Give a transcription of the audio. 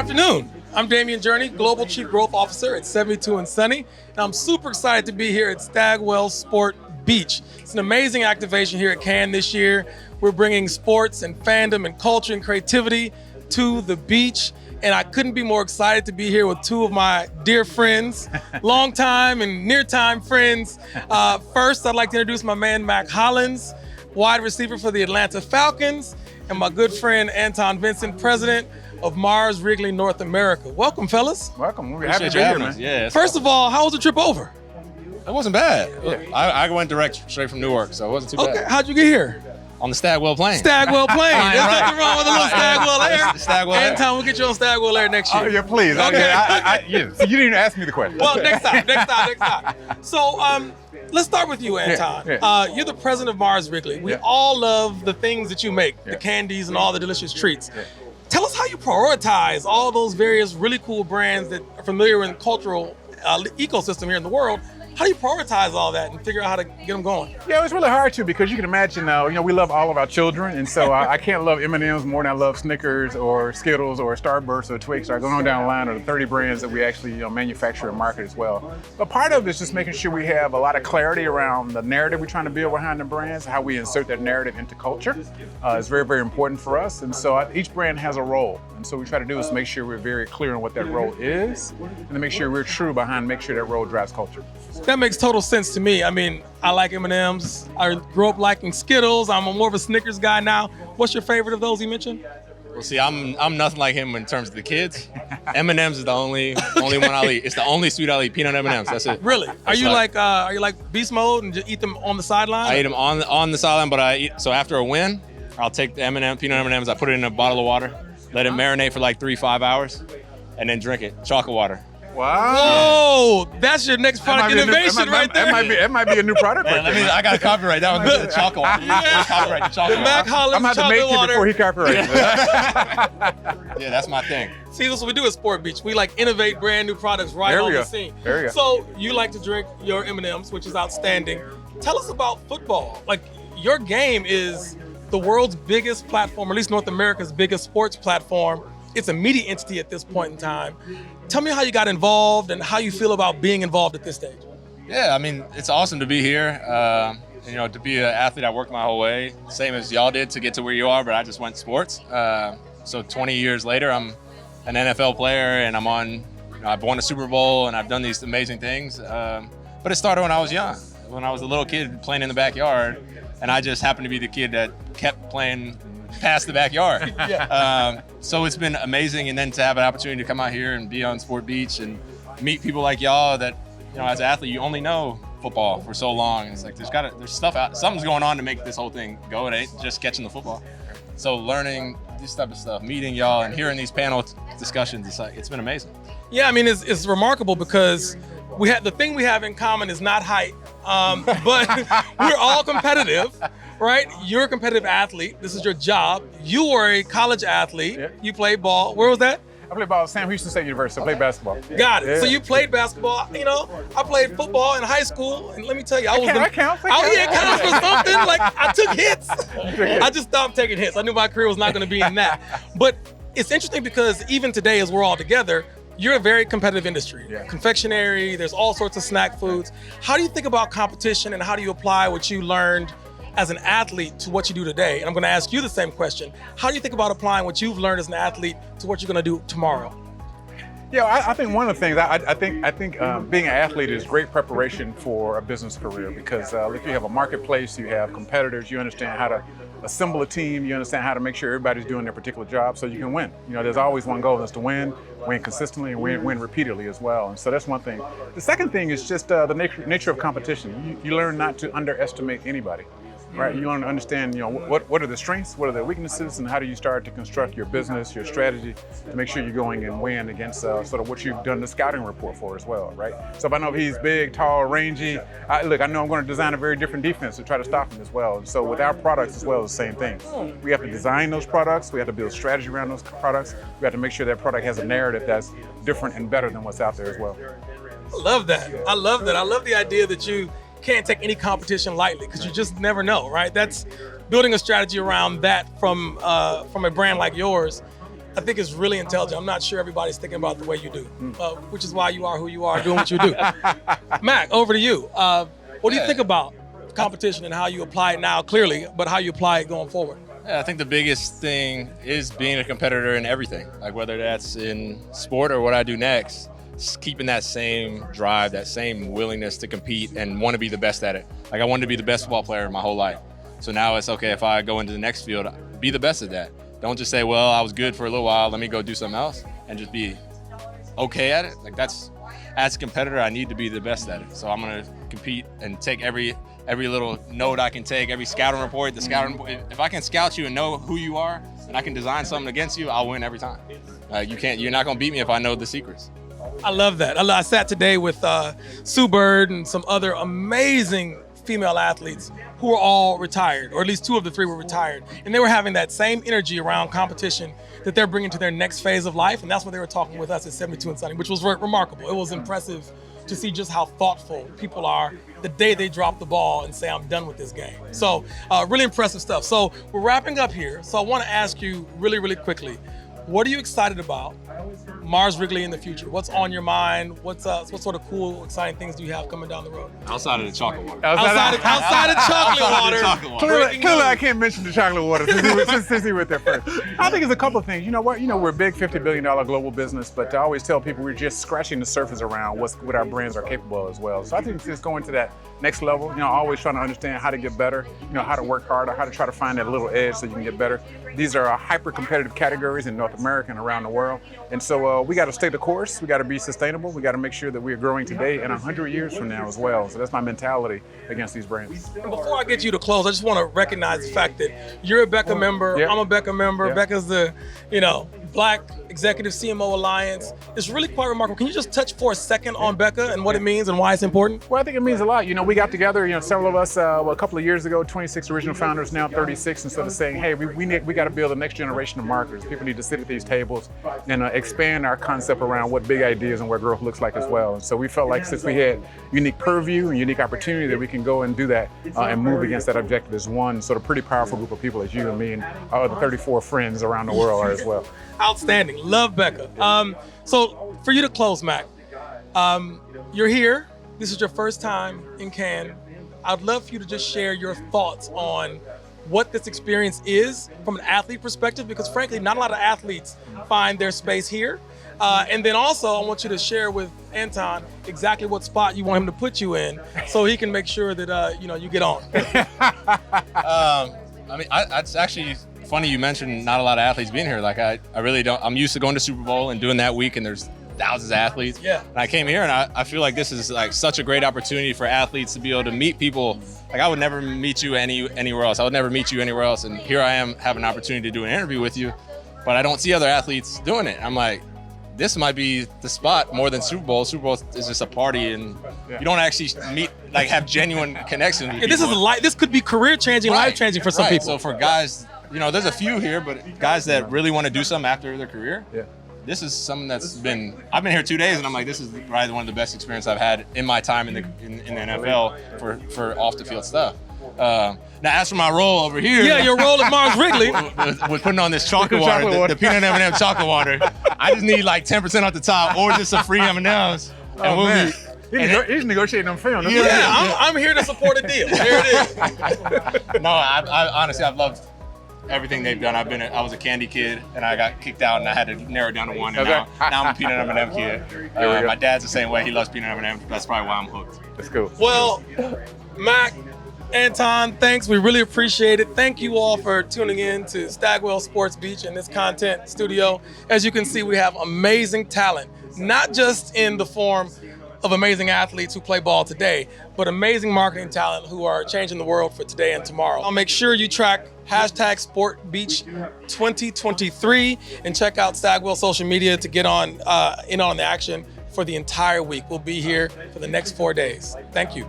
afternoon. I'm Damian Journey, Global Chief Growth Officer at 72 and Sunny, and I'm super excited to be here at Stagwell Sport Beach. It's an amazing activation here at Cannes this year. We're bringing sports and fandom and culture and creativity to the beach, and I couldn't be more excited to be here with two of my dear friends, long-time and near-time friends. First, I'd like to introduce my man, Mack Hollins, wide receiver for the Atlanta Falcons, and my good friend, Anton Vincent, president of Mars Wrigley North America. Welcome, fellas. Welcome. We're happy to be here, man. Yeah. First of all, how was the trip over? It wasn't bad. Yeah. I went direct straight from Newark, so it wasn't too Okay, bad. how'd you get here? On the Stagwell plane. Stagwell plane. There's nothing wrong with a little Stagwell Air. Stagwell Air. Anton, we'll get you on Stagwell Air next year. Oh, yeah, please. Okay. Yeah. So you didn't even ask me the question. Well, next time. So, let's start with you, Anton. Yeah. You're the president of Mars Wrigley. We Yeah. all love the things that you make, the Yeah. candies and all the delicious treats. Yeah. Tell us how you prioritize all those various really cool brands that are familiar in the cultural ecosystem here in the world. How do you prioritize all that and figure out how to get them going? Yeah, it was really hard to, because you can imagine, we love all of our children, and so I can't love M&Ms more than I love Snickers or Skittles or Starburst or Twix. Or going on down the line of the 30 brands that we actually manufacture and market as well. But part of it is just making sure we have a lot of clarity around the narrative we're trying to build behind the brands, how we insert that narrative into culture. Is very, very important for us, and so each brand has a role. And so what we try to do is make sure we're very clear on what that role is, and to make sure we're true behind, make sure that role drives culture. That makes total sense to me. I mean, I like M&Ms. I grew up liking Skittles. I'm more of a Snickers guy now. What's your favorite of those you mentioned? Well, see, I'm nothing like him in terms of the kids. M&M's is the only one I'll eat. It's the only sweet I'll eat. Peanut M&M's. That's it. Really? Are you like beast mode and just eat them on the sideline? I eat them on the sideline, but so after a win, I'll take the peanut M&Ms. I put it in a bottle of water, let it marinate for like 3-5 hours, and then drink it. Chocolate water. Wow. Whoa, that's your next product innovation right there. That might be a new product right there. I got to copyright that one. The chocolate water. Yeah. Copyright the chocolate The Mack water. Hollins I'm going to have to chocolate make it water. before he copyrights it. Yeah, that's my thing. See, that's what we do at Sport Beach. We like innovate brand new products right There we on go. the scene. There we go. So you like to drink your M&Ms, which is outstanding. Tell us about football. Like, your game is the world's biggest platform, or at least North America's biggest sports platform. It's a media entity at this point in time. Tell me how you got involved and how you feel about being involved at this stage. Yeah, I mean, it's awesome to be here. To be an athlete, I worked my whole way, same as y'all did to get to where you are, but I just went sports. So 20 years later, I'm an NFL player, and I've won a Super Bowl, and I've done these amazing things. But it started when I was young, when I was a little kid playing in the backyard, and I just happened to be the kid that kept playing past the backyard. So it's been amazing, and then to have an opportunity to come out here and be on Sport Beach and meet people like y'all that, as an athlete, you only know football for so long. It's like there's stuff out, something's going on to make this whole thing go. It ain't just catching the football. So learning this type of stuff, meeting y'all and hearing these panel discussions, it's been amazing. Yeah, I mean, it's remarkable because the thing we have in common is not height, but we're all competitive, right? You're a competitive athlete. This is your job. You were a college athlete. Yeah. You played ball. Where was that? I played ball at Sam Houston State University. I played basketball. Got it. Yeah. So you played basketball. I played football in high school, and let me tell you, That counts. it counts for something. Like, I took hits. I just stopped taking hits. I knew my career was not going to be in that. But it's interesting because even today, as we're all together, you're a very competitive industry. Yeah. Confectionery, there's all sorts of snack foods. How do you think about competition, and how do you apply what you learned as an athlete to what you do today? And I'm going to ask you the same question. How do you think about applying what you've learned as an athlete to what you're going to do tomorrow? Yeah, I think one of the things I think being an athlete is great preparation for a business career, because if you have a marketplace, you have competitors, you understand how to assemble a team, you understand how to make sure everybody's doing their particular job so you can win. There's always one goal, that's to win consistently, and win repeatedly as well. And so that's one thing. The second thing is just the nature of competition. You learn not to underestimate anybody. Right, you learn to understand, what are the strengths, what are the weaknesses, and how do you start to construct your business, your strategy, to make sure you're going and win against sort of what you've done the scouting report for as well, right? So if I know if he's big, tall, rangy, I know I'm going to design a very different defense to try to stop him as well. And so with our products as well, the same thing. We have to design those products, we have to build strategy around those products, we have to make sure that product has a narrative that's different and better than what's out there as well. I love that. I love that. I love the idea that you can't take any competition lightly, because you just never know, right? That's building a strategy around that from a brand like yours. I think is really intelligent. I'm not sure everybody's thinking about it the way you do, which is why you are who you are, doing what you do. Mack, over to you. What do you think about competition and how you apply it now, clearly, but how you apply it going forward? Yeah, I think the biggest thing is being a competitor in everything, like whether that's in sport or what I do next, just keeping that same drive, that same willingness to compete and want to be the best at it. Like I wanted to be the best football player my whole life. So now it's okay if I go into the next field, be the best at that. Don't just say, well, I was good for a little while, let me go do something else, and just be okay at it. Like that's, as a competitor, I need to be the best at it. So I'm gonna compete and take every little note I can take, every scouting report, if I can scout you and know who you are, and I can design something against you, I'll win every time. You're not gonna beat me if I know the secrets. I love that. I sat today with Sue Bird and some other amazing female athletes who were all retired, or at least 2 of the 3 were retired. And they were having that same energy around competition that they're bringing to their next phase of life. And that's what they were talking with us at 72 and Sunny, which was remarkable. It was impressive to see just how thoughtful people are the day they drop the ball and say, I'm done with this game. So really impressive stuff. So we're wrapping up here. So I want to ask you really, really quickly, what are you excited about Mars Wrigley in the future? What's on your mind? What sort of cool, exciting things do you have coming down the road? Outside of the chocolate water. Outside of chocolate water. Clearly, I can't mention the chocolate water since he went there first. I think it's a couple of things. You know what? We're a big $50 billion global business, but I always tell people we're just scratching the surface around what our brands are capable of as well. So I think it's just going to that next level. Always trying to understand how to get better. How to work harder, how to try to find that little edge so you can get better. These are hyper-competitive categories in North America and around the world, and so we got to stay the course. We got to be sustainable. We got to make sure that we're growing today and 100 years from now as well. So that's my mentality against these brands. And before I get you to close, I just want to recognize the fact that you're a Becca member. Yep. I'm a Becca member. Yep. Becca's the, Black Executive CMO Alliance. It's really quite remarkable. Can you just touch for a second on Becca and what it means and why it's important? Well, I think it means a lot. We got together, several of us a couple of years ago, 26 original founders, now 36, instead of saying, hey, we got to build the next generation of marketers. People need to sit at these tables and expand our concept around what big ideas and what growth looks like as well. And so we felt like since we had unique purview and unique opportunity that we can go and do that and move against that objective as one sort of pretty powerful group of people as you and me and our other 34 friends around the world are as well. Outstanding. Love Becca. So for you to close, Mack, you're here. This is your first time in Cannes. I'd love for you to just share your thoughts on what this experience is from an athlete perspective, because frankly, not a lot of athletes find their space here. And then also, I want you to share with Anton exactly what spot you want him to put you in so he can make sure that, you get on. It's actually funny you mentioned not a lot of athletes being here. Like I really don't. I'm used to going to Super Bowl and doing that week, and there's thousands of athletes. Yeah. And I came here, and I feel like this is like such a great opportunity for athletes to be able to meet people. Like I would never meet you anywhere else. I would never meet you anywhere else, and here I am having an opportunity to do an interview with you, but I don't see other athletes doing it. I'm like, this might be the spot more than Super Bowl. Super Bowl is just a party, and you don't actually have genuine connections with people. This could be career-changing, life-changing for some people. So for guys, there's a few here, but guys that really want to do something after their career, this is something I've been here 2 days, and I'm like, this is probably one of the best experiences I've had in my time in the NFL for off-the-field stuff. Now, as for my role over here, your role at Mars Wrigley, with putting on this chocolate water, the peanut M&M chocolate water. I just need like 10% off the top, or just some free M&Ms. He's negotiating on film. I'm here to support a deal. There it is. No, I honestly, I've loved everything they've done. I was a candy kid, and I got kicked out, and I had to narrow it down to one. And now I'm a peanut M&M kid. My dad's the same way. He loves peanut M&M. That's probably why I'm hooked. That's cool. Well, Mack, Anton, thanks. We really appreciate it. Thank you all for tuning in to Stagwell Sports Beach and this content studio. As you can see, we have amazing talent, not just in the form of amazing athletes who play ball today, but amazing marketing talent who are changing the world for today and tomorrow. I'll make sure you track #SportBeach2023 and check out Stagwell social media to get in on the action for the entire week. We'll be here for the next 4 days. Thank you.